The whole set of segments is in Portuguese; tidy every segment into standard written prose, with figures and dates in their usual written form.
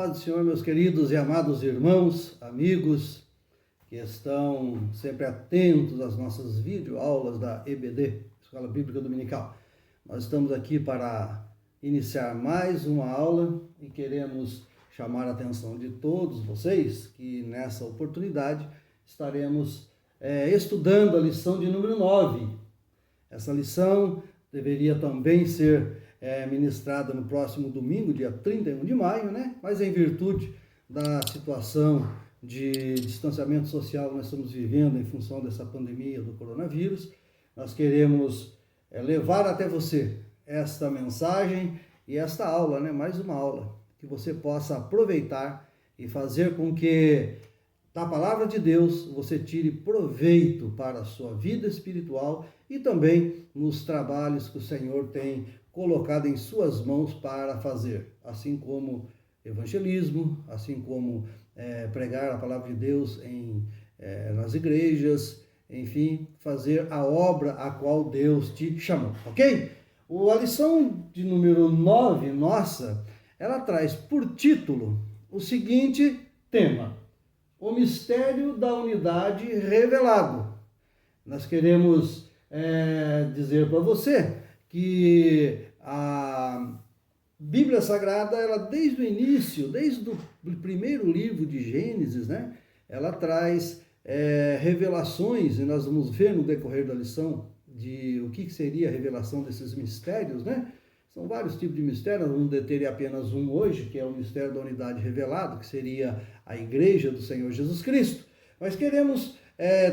paz do Senhor, meus queridos e amados irmãos, amigos, que estão sempre atentos às nossas videoaulas da EBD, Escola Bíblica Dominical. Nós estamos aqui para iniciar mais uma aula e queremos chamar a atenção de todos vocês que nessa oportunidade estaremos estudando a lição de número 9. Essa lição deveria também ser ministrada no próximo domingo, dia 31 de maio, né? Mas em virtude da situação de distanciamento social que nós estamos vivendo em função dessa pandemia do coronavírus, nós queremos levar até você esta mensagem e esta aula, né? Mais uma aula, que você possa aproveitar e fazer com que da palavra de Deus você tire proveito para a sua vida espiritual e também nos trabalhos que o Senhor tem colocado em suas mãos para fazer, assim como evangelismo, assim como pregar a palavra de Deus nas igrejas, enfim, fazer a obra a qual Deus te chamou, ok? A lição de número 9, nossa, ela traz por título o seguinte tema: o mistério da unidade revelado. Nós queremos dizer para você que a Bíblia Sagrada, ela desde o início, desde o primeiro livro de Gênesis, né, ela traz revelações, e nós vamos ver no decorrer da lição de o que seria a revelação desses mistérios, né? São vários tipos de mistérios, nós vamos deter apenas um hoje, que é o mistério da unidade revelado, que seria a igreja do Senhor Jesus Cristo. Mas queremos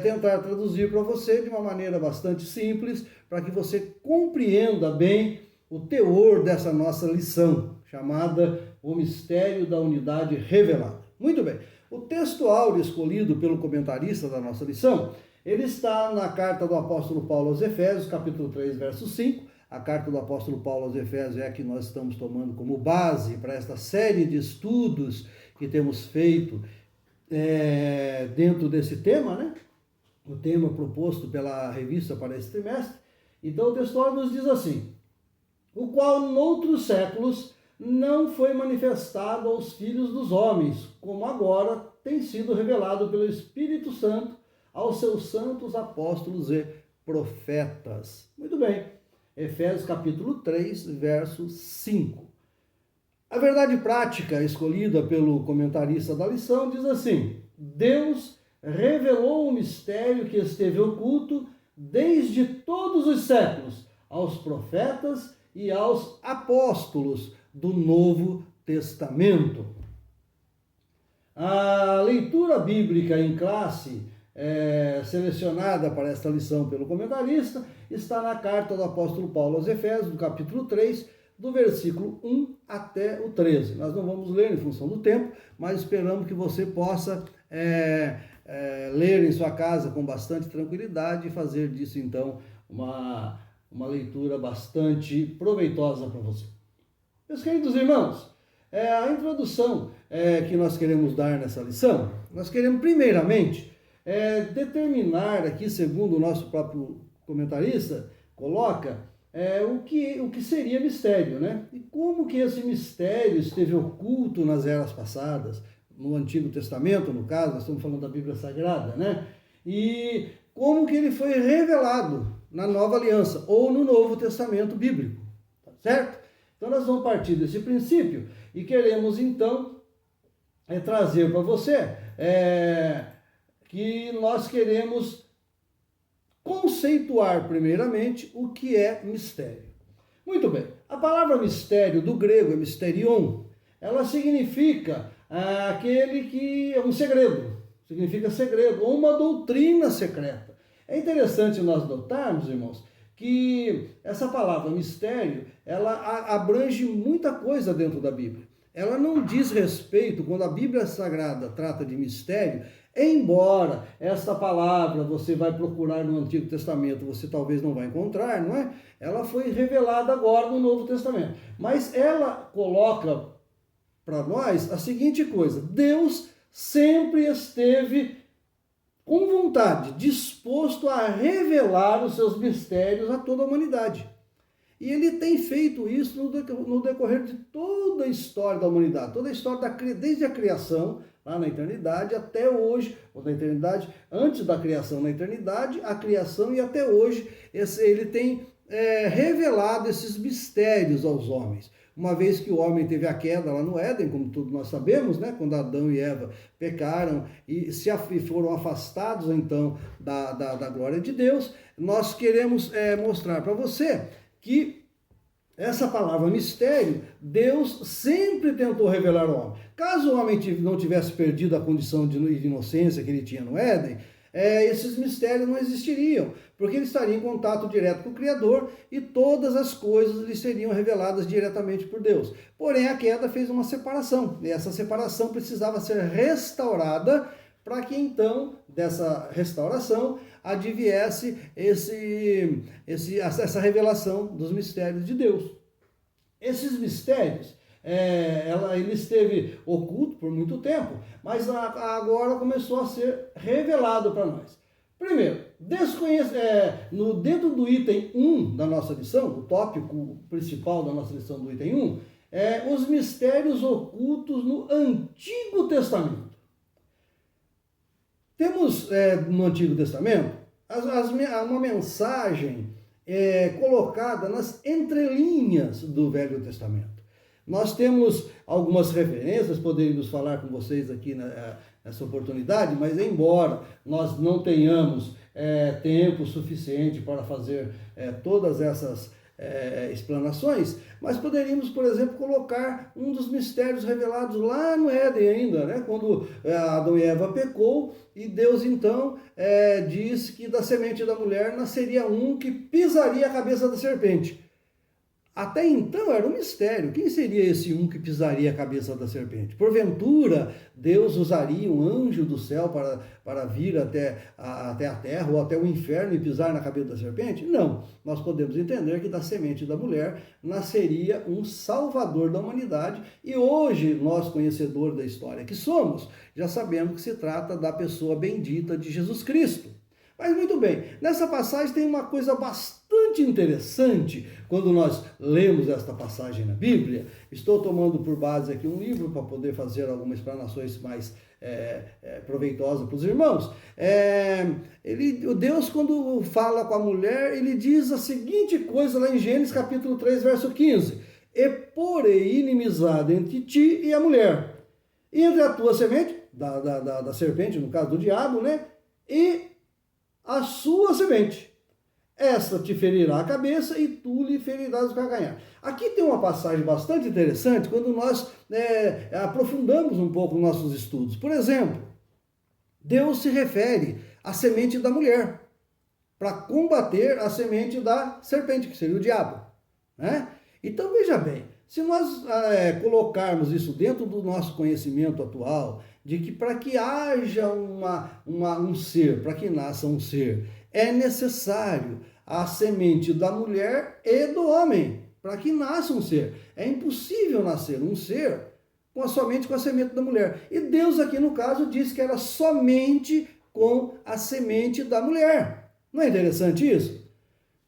tentar traduzir para você de uma maneira bastante simples, para que você compreenda bem o teor dessa nossa lição, chamada O Mistério da Unidade Revelada. Muito bem, o texto áureo escolhido pelo comentarista da nossa lição, ele está na carta do apóstolo Paulo aos Efésios, capítulo 3, verso 5. A carta do apóstolo Paulo aos Efésios é a que nós estamos tomando como base para esta série de estudos que temos feito dentro desse tema, né? O tema proposto pela revista para esse trimestre. Então o texto nos diz assim: o qual noutros séculos não foi manifestado aos filhos dos homens, como agora tem sido revelado pelo Espírito Santo aos seus santos apóstolos e profetas. Muito bem, Efésios capítulo 3, verso 5. A verdade prática escolhida pelo comentarista da lição diz assim: Deus revelou o mistério que esteve oculto desde todos os séculos aos profetas e aos apóstolos do Novo Testamento. A leitura bíblica em classe, selecionada para esta lição pelo comentarista, está na carta do apóstolo Paulo aos Efésios, do capítulo 3, do versículo 1 até o 13. Nós não vamos ler em função do tempo, mas esperamos que você possa ler em sua casa com bastante tranquilidade e fazer disso, então, uma leitura bastante proveitosa para você. Meus queridos irmãos, a introdução que nós queremos dar nessa lição, nós queremos primeiramente determinar aqui, segundo o nosso próprio comentarista coloca, o que seria mistério, né? E como que esse mistério esteve oculto nas eras passadas, no Antigo Testamento, no caso, nós estamos falando da Bíblia Sagrada, né? E como que ele foi revelado na Nova Aliança ou no Novo Testamento Bíblico, tá certo? Então nós vamos partir desse princípio e queremos então trazer para você que nós queremos conceituar primeiramente o que é mistério. Muito bem, a palavra mistério do grego é mysterion, ela significa aquele que é um segredo, significa segredo, ou uma doutrina secreta. É interessante nós notarmos, irmãos, que essa palavra mistério, ela abrange muita coisa dentro da Bíblia. Ela não diz respeito, quando a Bíblia Sagrada trata de mistério, embora esta palavra você vai procurar no Antigo Testamento, você talvez não vai encontrar, não é? Ela foi revelada agora no Novo Testamento. Mas ela coloca para nós a seguinte coisa: Deus sempre esteve com vontade, disposto a revelar os seus mistérios a toda a humanidade. E ele tem feito isso no decorrer de toda a história da humanidade, toda a história desde a criação, lá na eternidade, até hoje, ou na eternidade, antes da criação na eternidade, a criação e até hoje, ele tem revelado esses mistérios aos homens. Uma vez que o homem teve a queda lá no Éden, como todos nós sabemos, né? Quando Adão e Eva pecaram e foram afastados, então, da glória de Deus, nós queremos mostrar para você que essa palavra mistério, Deus sempre tentou revelar ao homem. Caso o homem não tivesse perdido a condição de inocência que ele tinha no Éden, esses mistérios não existiriam, porque ele estaria em contato direto com o Criador e todas as coisas lhe seriam reveladas diretamente por Deus. Porém, a queda fez uma separação, e essa separação precisava ser restaurada para que então, dessa restauração, adviesse essa revelação dos mistérios de Deus. Esses mistérios, ele esteve oculto por muito tempo, mas agora começou a ser revelado para nós. Primeiro, dentro do item 1 da nossa lição, o tópico principal da nossa lição do item 1, os mistérios ocultos no Antigo Testamento. Temos no Antigo Testamento uma mensagem colocada nas entrelinhas do Velho Testamento. Nós temos algumas referências, poderíamos falar com vocês aqui nessa oportunidade, mas embora nós não tenhamos tempo suficiente para fazer todas essas explanações, mas poderíamos, por exemplo, colocar um dos mistérios revelados lá no Éden ainda, né? Quando Adão e Eva pecou e Deus então disse que da semente da mulher nasceria um que pisaria a cabeça da serpente. Até então era um mistério. Quem seria esse um que pisaria a cabeça da serpente? Porventura, Deus usaria um anjo do céu para vir até a terra ou até o inferno e pisar na cabeça da serpente? Não. Nós podemos entender que da semente da mulher nasceria um salvador da humanidade. E hoje, nós, conhecedores da história que somos, já sabemos que se trata da pessoa bendita de Jesus Cristo. Mas muito bem, nessa passagem tem uma coisa bastante interessante quando nós lemos esta passagem na Bíblia. Estou tomando por base aqui um livro para poder fazer algumas explanações mais proveitosas para os irmãos. Deus, quando fala com a mulher, ele diz a seguinte coisa lá em Gênesis capítulo 3, verso 15. E porém inimizade entre ti e a mulher, e entre a tua semente, da serpente, no caso do diabo, né? E a sua semente, esta te ferirá a cabeça e tu lhe ferirás o calcanhar. Aqui tem uma passagem bastante interessante quando nós aprofundamos um pouco nossos estudos. Por exemplo, Deus se refere à semente da mulher para combater a semente da serpente, que seria o diabo, né? Então veja bem, se nós colocarmos isso dentro do nosso conhecimento atual, de que para que haja um ser, para que nasça um ser, é necessário a semente da mulher e do homem, para que nasça um ser. É impossível nascer um ser somente com a semente da mulher. E Deus aqui no caso diz que era somente com a semente da mulher. Não é interessante isso?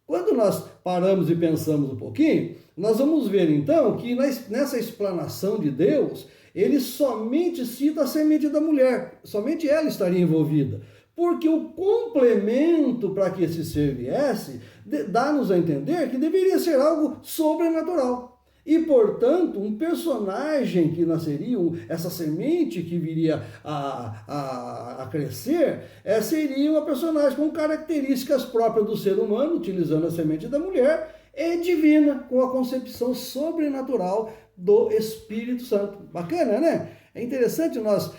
Quando nós paramos e pensamos um pouquinho, nós vamos ver então que nessa explanação de Deus, ele somente cita a semente da mulher, somente ela estaria envolvida. Porque o complemento para que esse ser viesse, dá-nos a entender que deveria ser algo sobrenatural. E, portanto, um personagem que nasceria, essa semente que viria a crescer, seria uma personagem com características próprias do ser humano, utilizando a semente da mulher, e divina, com a concepção sobrenatural do Espírito Santo. Bacana, né? É interessante nós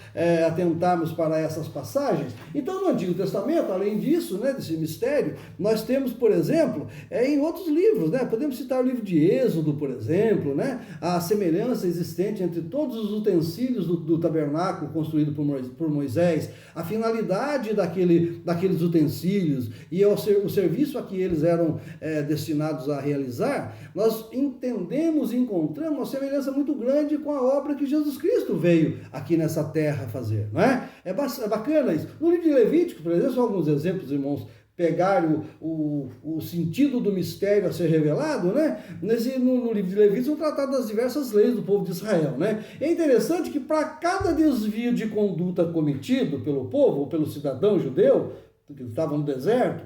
atentarmos para essas passagens. Então, no Antigo Testamento, além disso, né, desse mistério, nós temos, por exemplo, em outros livros, né? Podemos citar o livro de Êxodo, por exemplo, né? A semelhança existente entre todos os utensílios do tabernáculo construído por Moisés, a finalidade daqueles utensílios e o serviço a que eles eram destinados a realizar, nós entendemos e encontramos uma semelhança muito grande com a obra que Jesus Cristo veio aqui nessa terra fazer, não é? É bacana isso. No livro de Levítico, por exemplo, são alguns exemplos, irmãos, pegar o sentido do mistério a ser revelado, né? No livro de Levíticos são tratadas as diversas leis do povo de Israel, né? É interessante que para cada desvio de conduta cometido pelo povo, ou pelo cidadão judeu, que estava no deserto,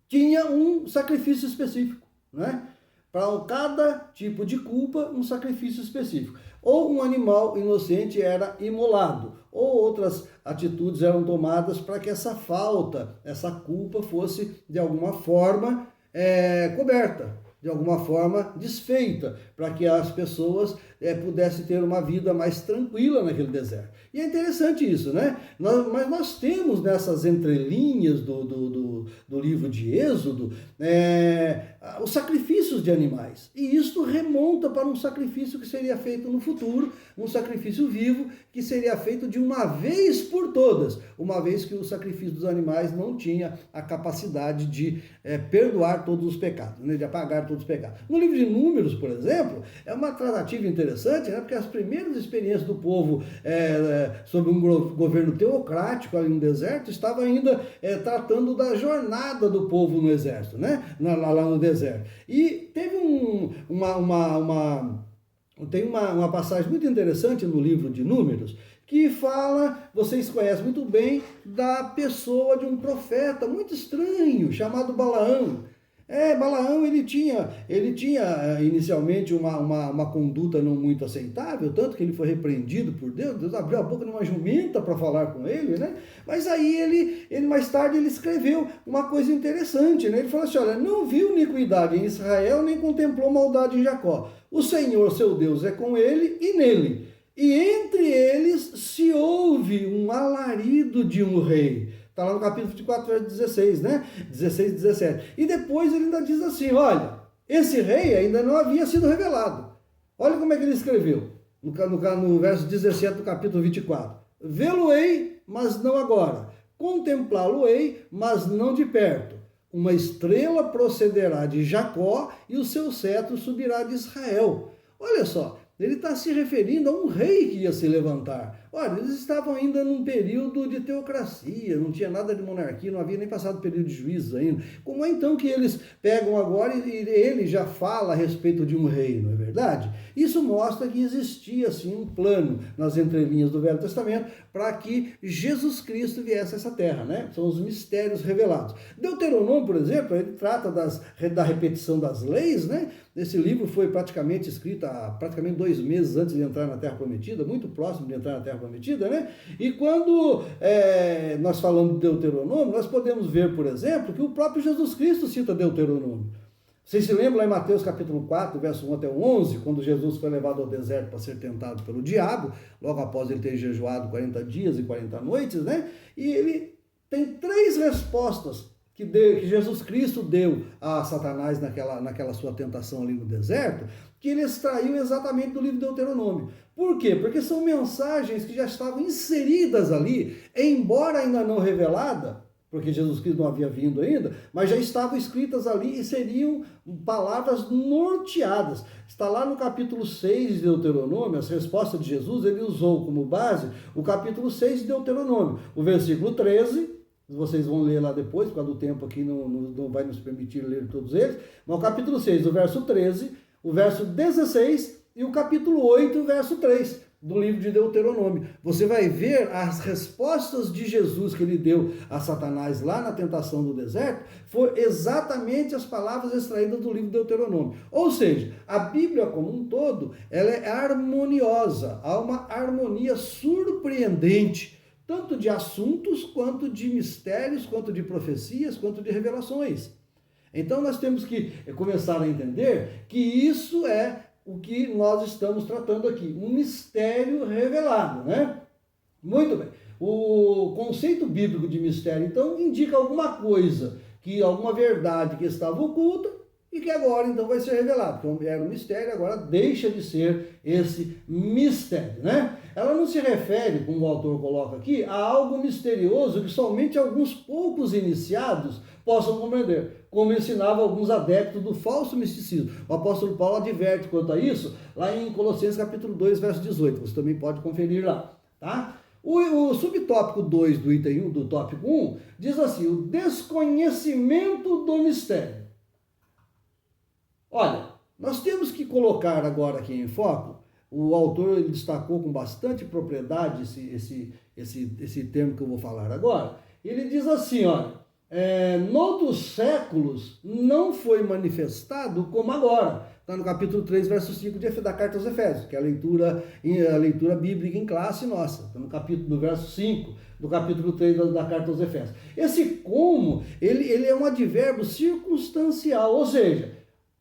tinha um sacrifício específico, né? Para cada tipo de culpa, um sacrifício específico. Ou um animal inocente era imolado, ou outras atitudes eram tomadas para que essa falta, essa culpa fosse de alguma forma coberta, de alguma forma desfeita, para que as pessoas pudessem ter uma vida mais tranquila naquele deserto. E é interessante isso, né? Mas nós temos nessas entrelinhas do livro de Êxodo os sacrifícios de animais. E isto remonta para um sacrifício que seria feito no futuro, um sacrifício vivo que seria feito de uma vez por todas, uma vez que o sacrifício dos animais não tinha a capacidade de perdoar todos os pecados, né? De apagar todos os pecados. No livro de Números, por exemplo, é uma tratativa interessante, né? Porque as primeiras experiências do povo sob um governo teocrático ali no deserto estava ainda tratando da jornada do povo no exército, né? Lá no deserto. E teve uma passagem muito interessante no livro de Números, que fala, vocês conhecem muito bem, da pessoa de um profeta muito estranho, chamado Balaão. Balaão, ele tinha inicialmente uma conduta não muito aceitável, tanto que ele foi repreendido por Deus. Deus abriu a boca de uma jumenta para falar com ele, né? Mas aí ele mais tarde ele escreveu uma coisa interessante, né? Ele falou assim, olha, não viu iniquidade em Israel, nem contemplou maldade em Jacó. O Senhor, seu Deus, é com ele e nele. E entre eles se ouve um alarido de um rei. Está lá no capítulo 24, verso 16, né? 16 e 17. E depois ele ainda diz assim, olha, esse rei ainda não havia sido revelado. Olha como é que ele escreveu, no verso 17 do capítulo 24. Vê-lo-ei, mas não agora. Contemplá-lo-ei, mas não de perto. Uma estrela procederá de Jacó e o seu cetro subirá de Israel. Olha só. Ele está se referindo a um rei que ia se levantar. Olha, eles estavam ainda num período de teocracia, não tinha nada de monarquia, não havia nem passado período de juízes ainda. Como é então que eles pegam agora e ele já fala a respeito de um rei, não é verdade? Isso mostra que existia, assim, um plano nas entrelinhas do Velho Testamento para que Jesus Cristo viesse a essa terra, né? São os mistérios revelados. Deuteronômio, por exemplo, ele trata da repetição das leis, né? Esse livro foi praticamente escrito há praticamente 2 meses antes de entrar na Terra Prometida, muito próximo de entrar na Terra Prometida, né? E quando nós falamos de Deuteronômio, nós podemos ver, por exemplo, que o próprio Jesus Cristo cita Deuteronômio. Vocês se lembram lá em Mateus capítulo 4, verso 1 até o 11, quando Jesus foi levado ao deserto para ser tentado pelo diabo, logo após ele ter jejuado 40 dias e 40 noites, né? E ele tem 3 respostas que Jesus Cristo deu a Satanás naquela sua tentação ali no deserto, que ele extraiu exatamente do livro de Deuteronômio. Por quê? Porque são mensagens que já estavam inseridas ali, embora ainda não revelada, porque Jesus Cristo não havia vindo ainda, mas já estavam escritas ali e seriam palavras norteadas. Está lá no capítulo 6 de Deuteronômio, as respostas de Jesus, ele usou como base o capítulo 6 de Deuteronômio, o versículo 13, vocês vão ler lá depois, por causa do tempo aqui não vai nos permitir ler todos eles, mas o capítulo 6, o verso 13, o verso 16 e o capítulo 8, o verso 3 do livro de Deuteronômio. Você vai ver as respostas de Jesus que ele deu a Satanás lá na tentação do deserto, foram exatamente as palavras extraídas do livro de Deuteronômio. Ou seja, a Bíblia como um todo, ela é harmoniosa, há uma harmonia surpreendente, tanto de assuntos, quanto de mistérios, quanto de profecias, quanto de revelações. Então nós temos que começar a entender que isso é o que nós estamos tratando aqui, um mistério revelado, né? Muito bem. O conceito bíblico de mistério, então, indica alguma coisa, alguma verdade que estava oculta e que agora, então, vai ser revelado. Então, era um mistério, agora deixa de ser esse mistério, né? Ela não se refere, como o autor coloca aqui, a algo misterioso que somente alguns poucos iniciados possam compreender, como ensinava alguns adeptos do falso misticismo. O apóstolo Paulo adverte quanto a isso, lá em Colossenses capítulo 2, verso 18. Você também pode conferir lá, tá? O subtópico 2 do item 1, do tópico 1, diz assim, o desconhecimento do mistério. Olha, nós temos que colocar agora aqui em foco, o autor ele destacou com bastante propriedade esse termo que eu vou falar agora. Ele diz assim, olha, noutros séculos não foi manifestado como agora. Está no capítulo 3, verso 5 da carta aos Efésios, que é a leitura bíblica em classe nossa. Está no capítulo, verso 5 do capítulo 3 da carta aos Efésios. Esse como, ele é um advérbio circunstancial, ou seja,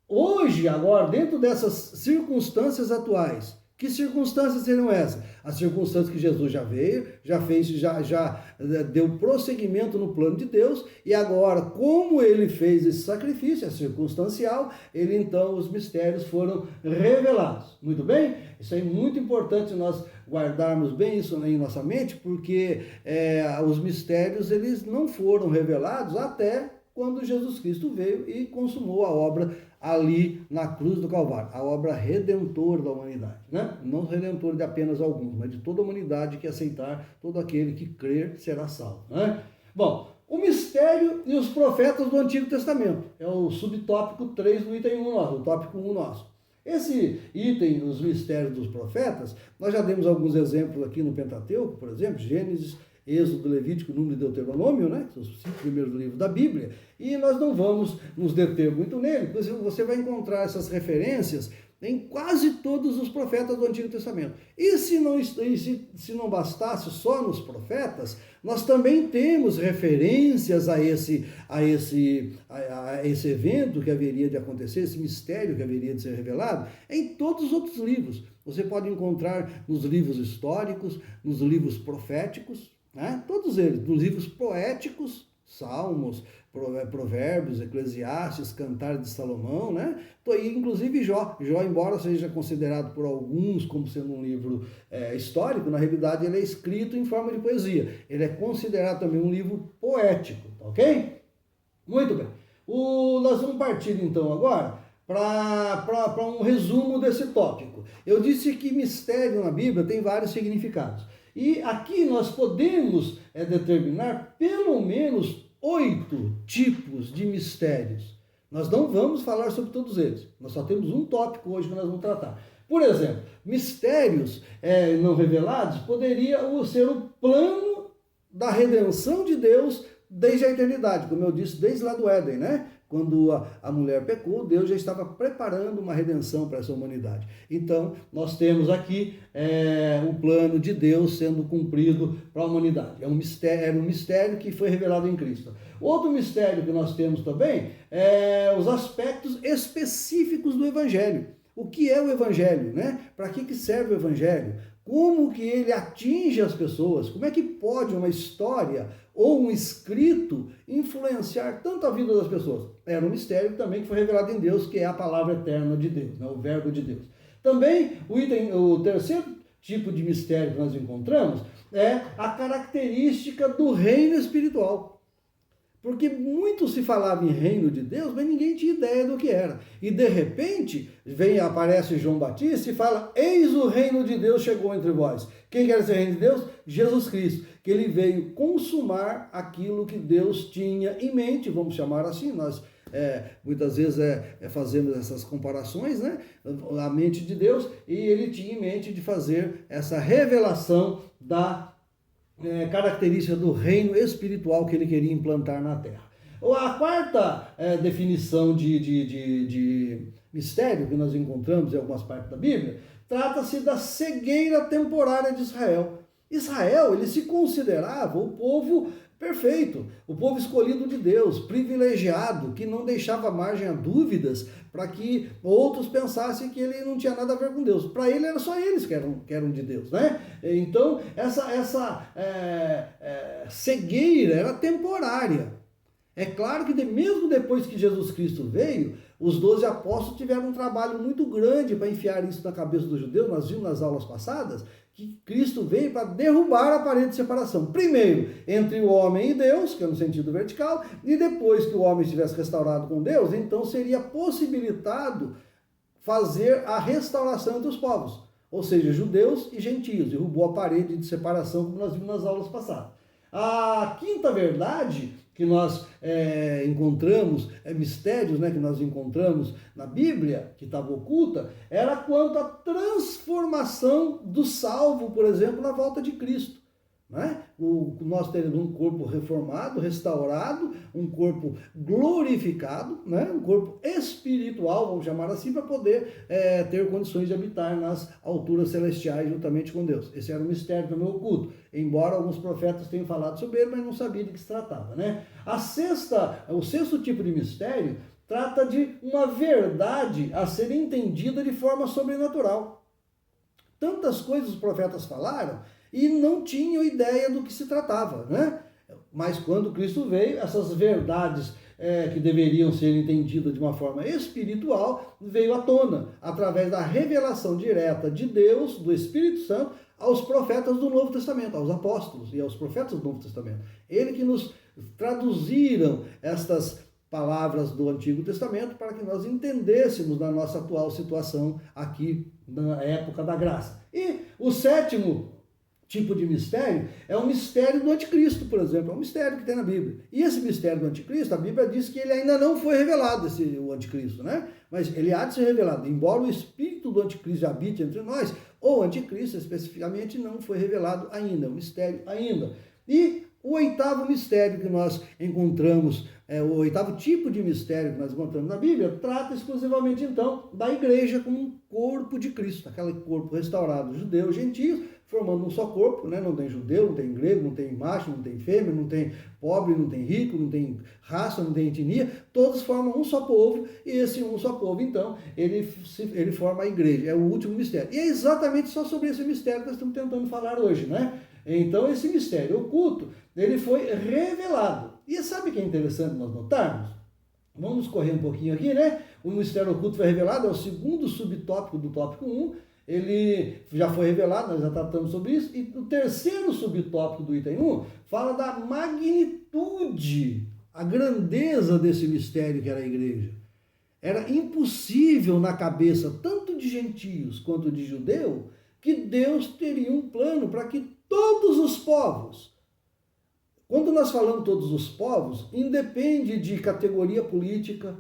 hoje, agora, dentro dessas circunstâncias atuais, que circunstâncias seriam essas? As circunstâncias que Jesus já veio, já fez, já deu prosseguimento no plano de Deus, e agora, como ele fez esse sacrifício, é circunstancial, então os mistérios foram revelados. Muito bem? Isso é muito importante nós guardarmos bem isso em nossa mente, porque os mistérios eles não foram revelados até quando Jesus Cristo veio e consumou a obra ali na cruz do Calvário, a obra redentora da humanidade, né? Não redentora de apenas alguns, mas de toda a humanidade que aceitar, todo aquele que crer será salvo, né? Bom, o mistério e os profetas do Antigo Testamento, é o subtópico 3 do item 1 nosso, o tópico 1 nosso. Esse item, os mistérios dos profetas, nós já demos alguns exemplos aqui no Pentateuco, por exemplo, Gênesis, Êxodo, Levítico, Número e Deuteronômio, né? São os 5 primeiros livros da Bíblia, e nós não vamos nos deter muito nele, pois você vai encontrar essas referências em quase todos os profetas do Antigo Testamento. E se não bastasse só nos profetas, nós também temos referências a esse evento que haveria de acontecer, esse mistério que haveria de ser revelado, em todos os outros livros. Você pode encontrar nos livros históricos, nos livros proféticos, né? Todos eles, nos livros poéticos, Salmos, Provérbios, Eclesiastes, Cantares de Salomão, né? E inclusive Jó, embora seja considerado por alguns como sendo um livro histórico, na realidade ele é escrito em forma de poesia. Ele é considerado também um livro poético, ok? Muito bem. Nós vamos partir então agora para um resumo desse tópico. Eu disse que mistério na Bíblia tem vários significados. E aqui nós podemos determinar pelo menos 8 tipos de mistérios. Nós não vamos falar sobre todos eles. Nós só temos um tópico hoje que nós vamos tratar. Por exemplo, mistérios não revelados poderia ser o plano da redenção de Deus desde a eternidade, como eu disse, desde lá do Éden, né? Quando a mulher pecou, Deus já estava preparando uma redenção para essa humanidade. Então, nós temos aqui o plano de Deus sendo cumprido para a humanidade. Era um mistério que foi revelado em Cristo. Outro mistério que nós temos também é os aspectos específicos do Evangelho. O que é o Evangelho, né? Para que serve o Evangelho? Como que ele atinge as pessoas? Como é que pode uma história ou um escrito influenciar tanto a vida das pessoas? Era um mistério também que foi revelado em Deus, que é a palavra eterna de Deus, né? O verbo de Deus. Também o terceiro tipo de mistério que nós encontramos é a característica do reino espiritual. Porque muito se falava em reino de Deus, mas ninguém tinha ideia do que era. E de repente, aparece João Batista e fala, eis o reino de Deus chegou entre vós. Quem quer ser reino de Deus? Jesus Cristo. Que ele veio consumar aquilo que Deus tinha em mente, vamos chamar assim, nós muitas vezes fazemos essas comparações, né? A mente de Deus, e ele tinha em mente de fazer essa revelação da característica do reino espiritual que ele queria implantar na Terra. A quarta definição de mistério que nós encontramos em algumas partes da Bíblia, trata-se da cegueira temporária de Israel. Israel, ele se considerava o povo perfeito, o povo escolhido de Deus, privilegiado, que não deixava margem a dúvidas para que outros pensassem que ele não tinha nada a ver com Deus. Para ele era só eles que eram de Deus, né? Então essa cegueira era temporária. É claro que mesmo depois que Jesus Cristo veio, os 12 apóstolos tiveram um trabalho muito grande para enfiar isso na cabeça dos judeus. Nós vimos nas aulas passadas que Cristo veio para derrubar a parede de separação. Primeiro, entre o homem e Deus, que é no sentido vertical, e depois que o homem estivesse restaurado com Deus, então seria possibilitado fazer a restauração entre os povos. ou seja, judeus e gentios, derrubou a parede de separação, como nós vimos nas aulas passadas. A quinta verdade que nós encontramos, mistérios, né, que nós encontramos na Bíblia, que estava oculta, era quanto à transformação do salvo, por exemplo, na volta de Cristo. Né? Nós teremos um corpo reformado, restaurado, um corpo glorificado, né? Um corpo espiritual, vamos chamar assim, para poder ter condições de habitar nas alturas celestiais juntamente com Deus. Esse era um mistério também oculto, embora alguns profetas tenham falado sobre ele, mas não sabiam de que se tratava. Né? O sexto tipo de mistério trata de uma verdade a ser entendida de forma sobrenatural. Tantas coisas os profetas falaram e não tinham ideia do que se tratava, né? Mas quando Cristo veio, essas verdades que deveriam ser entendidas de uma forma espiritual, veio à tona, através da revelação direta de Deus, do Espírito Santo, aos profetas do Novo Testamento, aos apóstolos e aos profetas do Novo Testamento. Ele que nos traduziram estas palavras do Antigo Testamento para que nós entendêssemos na nossa atual situação aqui na época da graça. E o sétimo tipo de mistério é o mistério do anticristo, por exemplo, é um mistério que tem na Bíblia. E esse mistério do anticristo, a Bíblia diz que ele ainda não foi revelado, o anticristo, né? Mas ele há de ser revelado. Embora o espírito do anticristo habite entre nós, o anticristo especificamente não foi revelado ainda, é um mistério ainda. E o oitavo mistério que nós encontramos, o oitavo tipo de mistério que nós encontramos na Bíblia, trata exclusivamente então da igreja como um corpo de Cristo, aquele corpo restaurado, judeus, gentios, formando um só corpo, né? Não tem judeu, não tem grego, não tem macho, não tem fêmea, não tem pobre, não tem rico, não tem raça, não tem etnia, todos formam um só povo, e esse um só povo, então, ele forma a igreja, é o último mistério. E é exatamente só sobre esse mistério que nós estamos tentando falar hoje, né? Então, esse mistério oculto, ele foi revelado. E sabe o que é interessante nós notarmos? Vamos correr um pouquinho aqui, né? O mistério oculto foi revelado, é o segundo subtópico do tópico 1, ele já foi revelado, nós já tratamos sobre isso, e o terceiro subtópico do item 1 fala da magnitude, a grandeza desse mistério que era a igreja. Era impossível na cabeça tanto de gentios quanto de judeu que Deus teria um plano para que todos os povos, quando nós falamos todos os povos, independe de categoria política,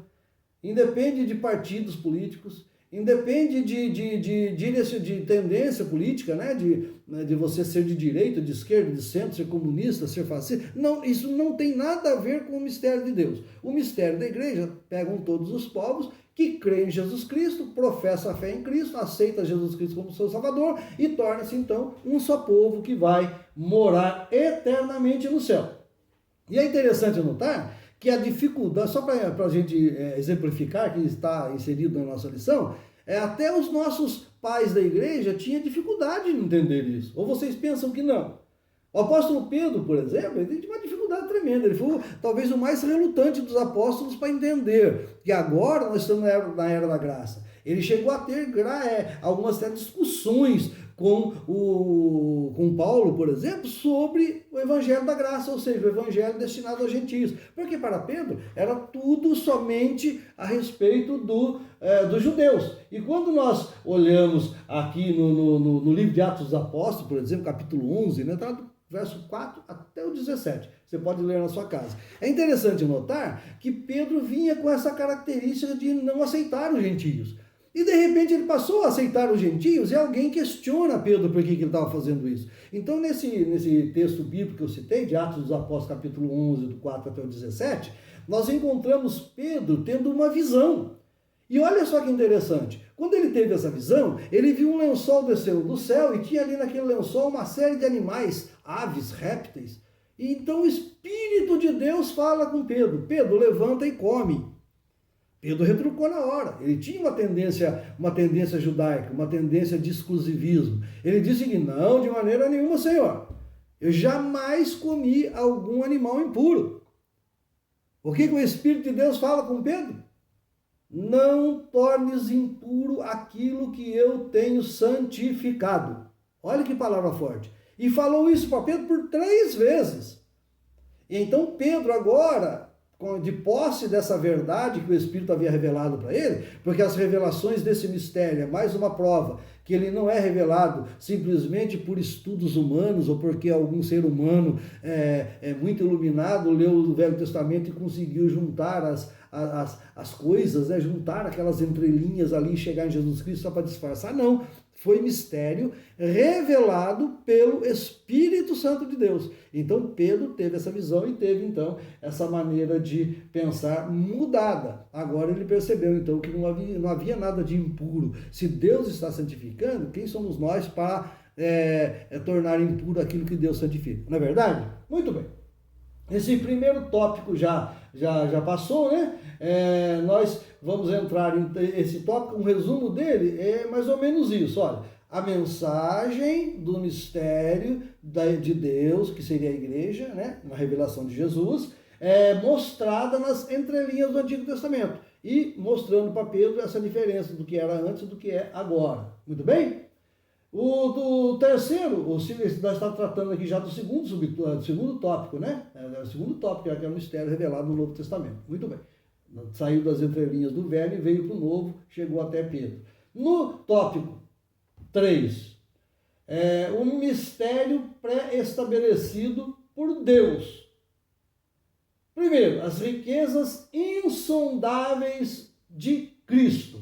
independe de partidos políticos, independe de tendência política, né? De você ser de direita, de esquerda, de centro, ser comunista, ser fascista. Não, isso não tem nada a ver com o mistério de Deus. O mistério da igreja pegam todos os povos que creem em Jesus Cristo, professam a fé em Cristo, aceitam Jesus Cristo como seu Salvador e torna-se então um só povo que vai morar eternamente no céu. E é interessante notar que a dificuldade, só para a gente exemplificar, que está inserido na nossa lição, até os nossos pais da igreja tinham dificuldade em entender isso. Ou vocês pensam que não? O apóstolo Pedro, por exemplo, ele tinha uma dificuldade tremenda. Ele foi talvez o mais relutante dos apóstolos para entender que agora nós estamos na era da graça. Ele chegou a ter algumas discussões com Paulo, por exemplo, sobre o evangelho da graça, ou seja, o evangelho destinado aos gentios. Porque para Pedro era tudo somente a respeito dos judeus. E quando nós olhamos aqui no livro de Atos dos Apóstolos, por exemplo, capítulo 11, né, tá do verso 4 até o 17, você pode ler na sua casa. É interessante notar que Pedro vinha com essa característica de não aceitar os gentios. E de repente ele passou a aceitar os gentios e alguém questiona Pedro por que ele estava fazendo isso. Então nesse texto bíblico que eu citei, de Atos dos Apóstolos capítulo 11, do 4 até o 17, nós encontramos Pedro tendo uma visão. E olha só que interessante, quando ele teve essa visão, ele viu um lençol descendo do céu e tinha ali naquele lençol uma série de animais, aves, répteis. E então o Espírito de Deus fala com Pedro, Pedro, levanta e come. Pedro retrucou na hora, ele tinha uma tendência judaica, uma tendência de exclusivismo. Ele disse que não, de maneira nenhuma, Senhor, eu jamais comi algum animal impuro. O que o Espírito de Deus fala com Pedro? Não tornes impuro aquilo que eu tenho santificado. Olha que palavra forte. E falou isso para Pedro por 3 vezes. E então Pedro agora, de posse dessa verdade que o Espírito havia revelado para ele, porque as revelações desse mistério é mais uma prova que ele não é revelado simplesmente por estudos humanos ou porque algum ser humano é muito iluminado, leu o Velho Testamento e conseguiu juntar as coisas, né? Juntar aquelas entrelinhas ali e chegar em Jesus Cristo só para disfarçar. Não, foi mistério revelado pelo Espírito Santo de Deus. Então Pedro teve essa visão e teve então essa maneira de pensar mudada. Agora ele percebeu então que não havia nada de impuro. Se Deus está santificando, quem somos nós para tornar impuro aquilo que Deus santifica? Não é verdade? Muito bem. Esse primeiro tópico já passou, né? Nós vamos entrar em esse tópico, um resumo dele é mais ou menos isso, olha, a mensagem do mistério de Deus, que seria a igreja, né? Na revelação de Jesus, mostrada nas entrelinhas do Antigo Testamento, e mostrando para Pedro essa diferença do que era antes e do que é agora, muito bem? O terceiro, nós estamos tratando aqui já do segundo tópico, né? O segundo tópico, que é o mistério revelado no Novo Testamento. Muito bem. Saiu das entrelinhas do Velho e veio para o Novo, chegou até Pedro. No tópico 3, um mistério pré-estabelecido por Deus. Primeiro, as riquezas insondáveis de Cristo.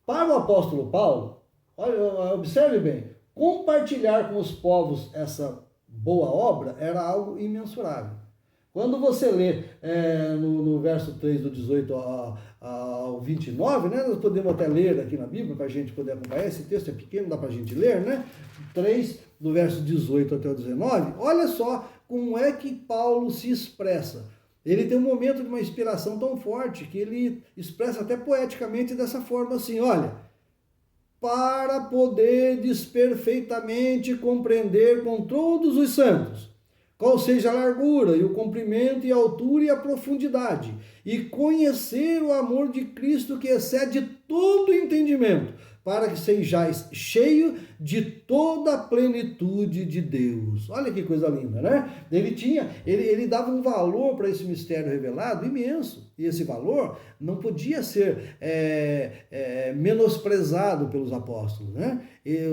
Para o apóstolo Paulo, olha, observe bem, compartilhar com os povos essa boa obra era algo imensurável. Quando você lê no verso 3 do 18 ao 29, né, nós podemos até ler aqui na Bíblia para a gente poder acompanhar, esse texto é pequeno, dá para a gente ler, né? 3, do verso 18 até o 19, olha só como é que Paulo se expressa. Ele tem um momento de uma inspiração tão forte que ele expressa até poeticamente dessa forma assim, olha, para poderdes perfeitamente compreender com todos os santos qual seja a largura e o comprimento e a altura e a profundidade, e conhecer o amor de Cristo que excede todo entendimento, para que sejais cheio de toda a plenitude de Deus. Olha que coisa linda, né? Ele dava um valor para esse mistério revelado imenso, e esse valor não podia ser menosprezado pelos apóstolos, né?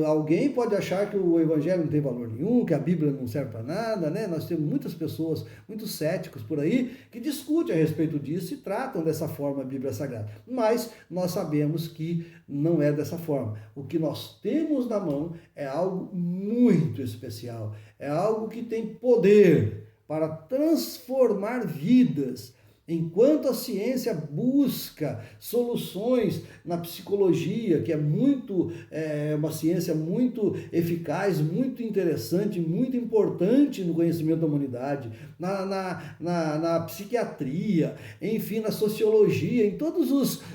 Alguém pode achar que o evangelho não tem valor nenhum, que a Bíblia não serve para nada, né? Nós temos muitas pessoas, muitos céticos por aí, que discutem a respeito disso e tratam dessa forma a Bíblia Sagrada. Mas nós sabemos que não é dessa forma. O que nós temos na mão é algo muito especial, é algo que tem poder para transformar vidas. Enquanto a ciência busca soluções na psicologia, que é uma ciência muito eficaz, muito interessante, muito importante no conhecimento da humanidade, na psiquiatria, enfim, na sociologia, em todos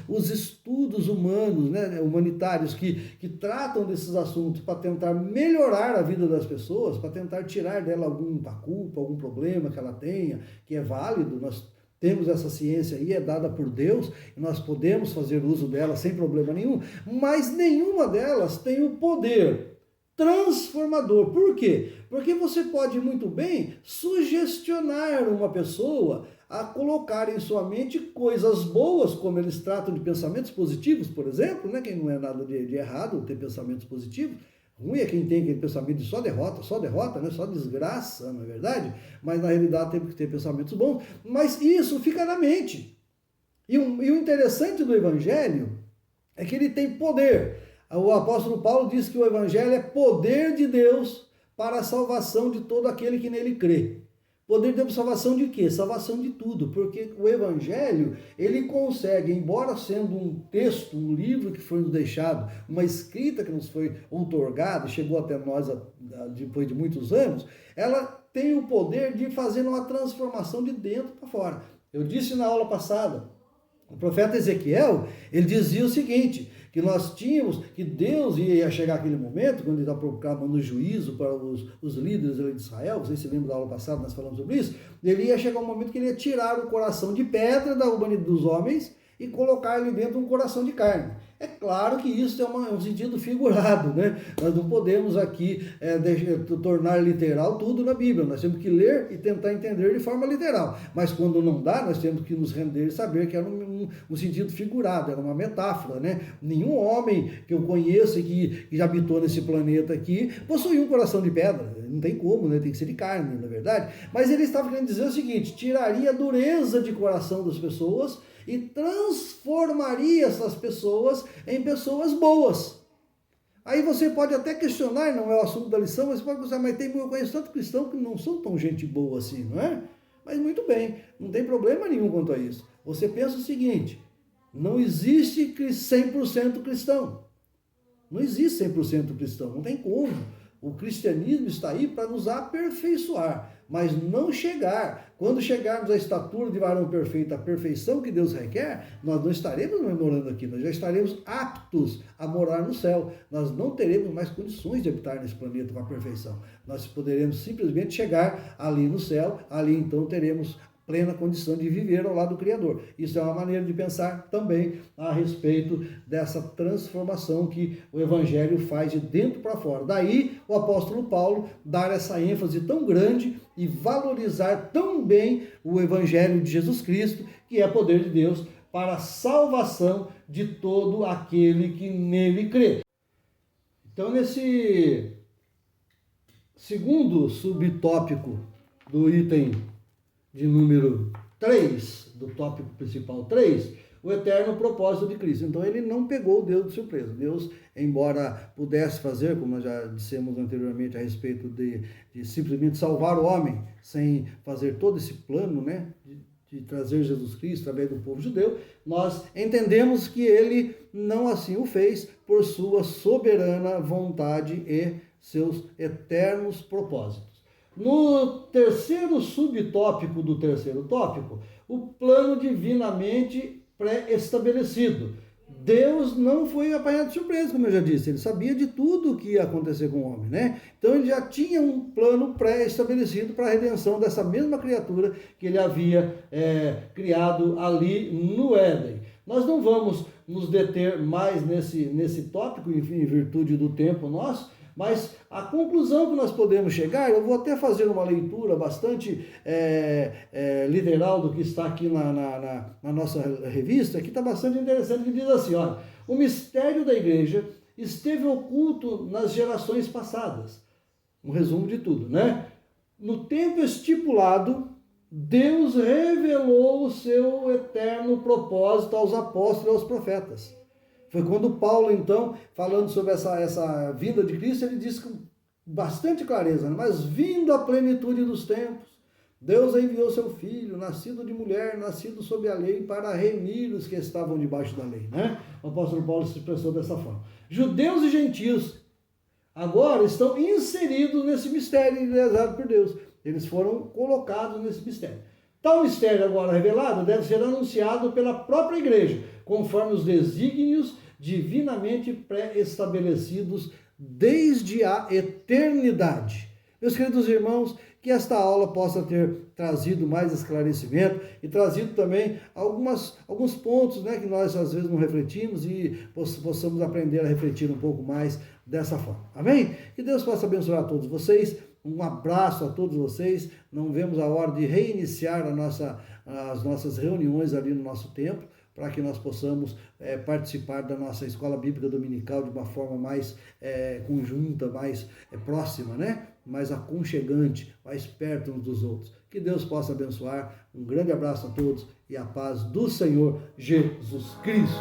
os estudos humanos, né, humanitários que tratam desses assuntos para tentar melhorar a vida das pessoas, para tentar tirar dela alguma culpa, algum problema que ela tenha, que é válido. Nós temos essa ciência aí, é dada por Deus, e nós podemos fazer uso dela sem problema nenhum, mas nenhuma delas tem o poder transformador. Por quê? Porque você pode muito bem sugestionar uma pessoa a colocar em sua mente coisas boas, como eles tratam de pensamentos positivos, por exemplo, né? Quem não é nada de errado ter pensamentos positivos. Ruim é quem tem aquele pensamento de só derrota, né? Só desgraça, não é verdade? Mas na realidade tem que ter pensamentos bons. Mas isso fica na mente. E o interessante do Evangelho é que ele tem poder. O apóstolo Paulo diz que o Evangelho é poder de Deus para a salvação de todo aquele que nele crê. Poder de Deus, salvação de quê? Salvação de tudo, porque o Evangelho, ele consegue, embora sendo um texto, um livro que foi nos deixado, uma escrita que nos foi outorgada, chegou até nós depois de muitos anos, ela tem o poder de fazer uma transformação de dentro para fora. Eu disse na aula passada, o profeta Ezequiel, ele dizia o seguinte, que nós tínhamos, que Deus ia chegar aquele momento, quando ele está proclamando o juízo para os líderes de Israel, vocês se lembram da aula passada, nós falamos sobre isso, ele ia chegar um momento que ele ia tirar o coração de pedra da humanidade dos homens e colocar ali dentro um coração de carne. É claro que isso é um sentido figurado, né? Nós não podemos aqui tornar literal tudo na Bíblia. Nós temos que ler e tentar entender de forma literal. Mas quando não dá, nós temos que nos render e saber que era um sentido figurado, era uma metáfora, né? Nenhum homem que eu conheço e que já habitou nesse planeta aqui possui um coração de pedra. Não tem como, né? Tem que ser de carne, na verdade. Mas ele estava querendo dizer o seguinte: tiraria a dureza de coração das pessoas e transformaria essas pessoas em pessoas boas. Aí você pode até questionar, não é o assunto da lição, mas você pode pensar, mas eu conheço tanto cristão que não são tão gente boa assim, não é? Mas muito bem, não tem problema nenhum quanto a isso. Você pensa o seguinte: não existe 100% cristão. Não existe 100% cristão, não tem como. O cristianismo está aí para nos aperfeiçoar, mas não chegar. Quando chegarmos à estatura de varão perfeito, a perfeição que Deus requer, nós não estaremos mais morando aqui, nós já estaremos aptos a morar no céu. Nós não teremos mais condições de habitar nesse planeta com a perfeição. Nós poderemos simplesmente chegar ali no céu, ali então teremos plena condição de viver ao lado do Criador. Isso é uma maneira de pensar também a respeito dessa transformação que o Evangelho faz de dentro para fora. Daí o apóstolo Paulo dar essa ênfase tão grande e valorizar tão bem o Evangelho de Jesus Cristo, que é poder de Deus para a salvação de todo aquele que nele crê. Então, nesse segundo subtópico do item de número 3, do tópico principal 3, o eterno propósito de Cristo. Então ele não pegou Deus de surpresa. Deus, embora pudesse fazer, como nós já dissemos anteriormente a respeito de simplesmente salvar o homem, sem fazer todo esse plano, né, de trazer Jesus Cristo através do povo judeu, nós entendemos que ele não assim o fez por sua soberana vontade e seus eternos propósitos. No terceiro subtópico do terceiro tópico, o plano divinamente pré-estabelecido. Deus não foi apanhado de surpresa, como eu já disse, ele sabia de tudo o que ia acontecer com o homem, né? Então ele já tinha um plano pré-estabelecido para a redenção dessa mesma criatura que ele havia criado ali no Éden. Nós não vamos nos deter mais nesse tópico, em virtude do tempo nosso, mas a conclusão que nós podemos chegar, eu vou até fazer uma leitura bastante literal do que está aqui na nossa revista, que está bastante interessante, que diz assim, olha: o mistério da igreja esteve oculto nas gerações passadas. Um resumo de tudo, né? No tempo estipulado, Deus revelou o seu eterno propósito aos apóstolos e aos profetas. Foi quando Paulo, então, falando sobre essa vinda de Cristo, ele disse com bastante clareza, né? Mas vindo a plenitude dos tempos, Deus enviou seu Filho, nascido de mulher, nascido sob a lei, para remir os que estavam debaixo da lei, né? O apóstolo Paulo se expressou dessa forma. Judeus e gentios agora estão inseridos nesse mistério realizado por Deus. Eles foram colocados nesse mistério. Tal mistério agora revelado deve ser anunciado pela própria igreja, conforme os desígnios divinamente pré-estabelecidos desde a eternidade. Meus queridos irmãos, que esta aula possa ter trazido mais esclarecimento e trazido também alguns pontos, né, que nós às vezes não refletimos e possamos aprender a refletir um pouco mais dessa forma. Amém? Que Deus possa abençoar a todos vocês. Um abraço a todos vocês. Não vemos a hora de reiniciar as nossas reuniões ali no nosso templo, para que nós possamos participar da nossa escola bíblica dominical de uma forma mais conjunta, mais próxima, né? Mais aconchegante, mais perto uns dos outros. Que Deus possa abençoar. Um grande abraço a todos e a paz do Senhor Jesus Cristo.